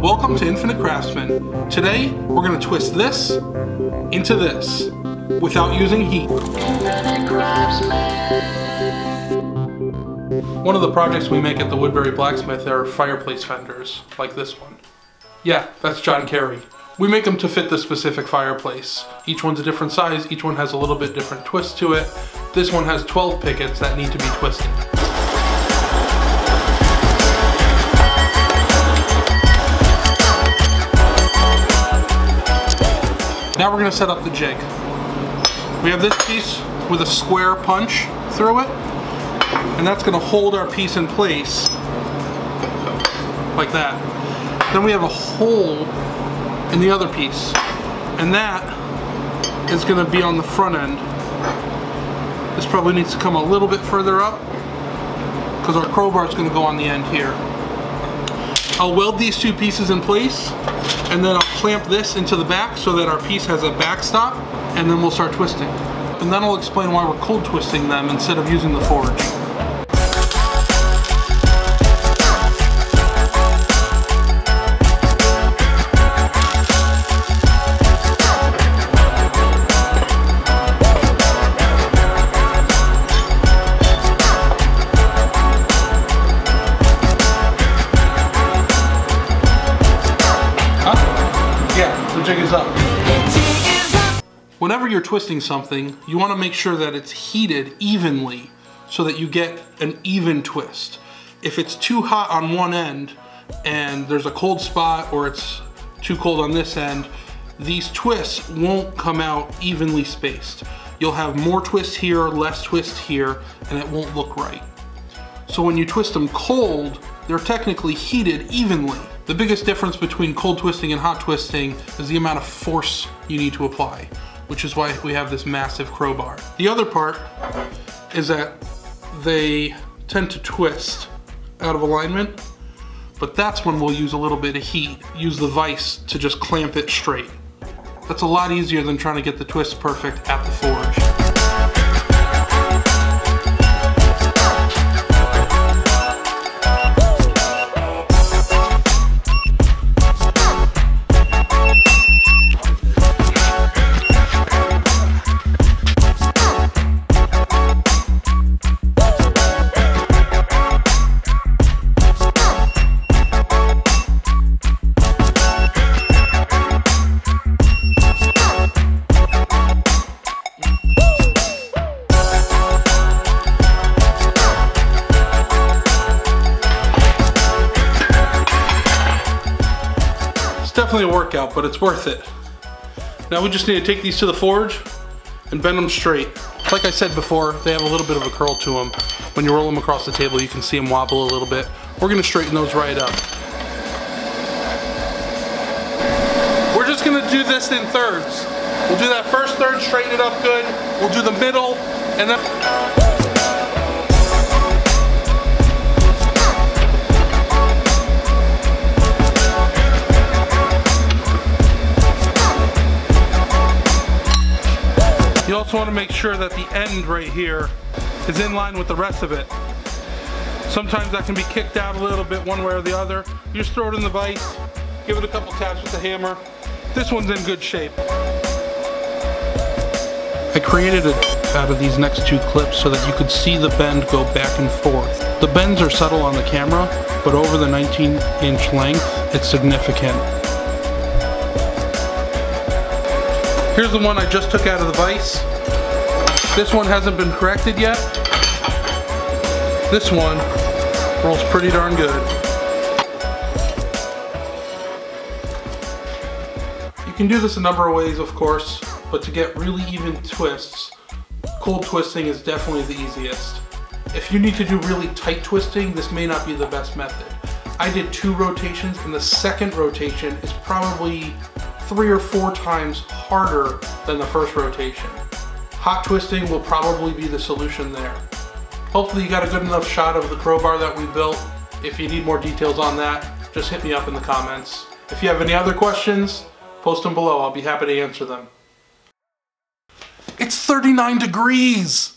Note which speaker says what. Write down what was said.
Speaker 1: Welcome to Infinite Craftsman. Today we're going to twist this into this without using heat. One of the projects we make at the Woodbury Blacksmith are fireplace fenders, like this one. Yeah, that's John Kerry. We make them to fit the specific fireplace. Each one's a different size, each one has a little bit different twist to it. This one has 12 pickets that need to be twisted. Now we're going to set up the jig. We have this piece with a square punch through it, and that's going to hold our piece in place like that. Then we have a hole in the other piece, and that is going to be on the front end. This probably needs to come a little bit further up because our crowbar is going to go on the end here. I'll weld these two pieces in place, and then I'll clamp this into the back so that our piece has a backstop, and then we'll start twisting. And then I'll explain why we're cold twisting them instead of using the forge. Jig is up. Whenever you're twisting something, you want to make sure that it's heated evenly so that you get an even twist. If it's too hot on one end and there's a cold spot, or it's too cold on this end, these twists won't come out evenly spaced. You'll have more twist here, less twist here, and it won't look right. So when you twist them cold, they're technically heated evenly. The biggest difference between cold twisting and hot twisting is the amount of force you need to apply, which is why we have this massive crowbar. The other part is that they tend to twist out of alignment, but that's when we'll use a little bit of heat. Use the vise to just clamp it straight. That's a lot easier than trying to get the twist perfect at the forge. Definitely a workout, but it's worth it. Now we just need to take these to the forge and bend them straight. Like I said before, they have a little bit of a curl to them. When you roll them across the table, you can see them wobble a little bit. We're going to straighten those right up. We're just going to do this in thirds. We'll do that first third, straighten it up good. We'll do the middle, and then you also want to make sure that the end right here is in line with the rest of it. Sometimes that can be kicked out a little bit one way or the other. You just throw it in the vise, give it a couple taps with the hammer. This one's in good shape. I created it out of these next two clips so that you could see the bend go back and forth. The bends are subtle on the camera, but over the 19-inch length, it's significant. Here's the one I just took out of the vise. This one hasn't been corrected yet. This one rolls pretty darn good. You can do this a number of ways, of course, but to get really even twists, cold twisting is definitely the easiest. If you need to do really tight twisting, this may not be the best method. I did 2 rotations, and the second rotation is probably 3 or 4 times harder than the first rotation. Hot twisting will probably be the solution there. Hopefully you got a good enough shot of the crowbar that we built. If you need more details on that, just hit me up in the comments. If you have any other questions, post them below. I'll be happy to answer them. It's 39 degrees!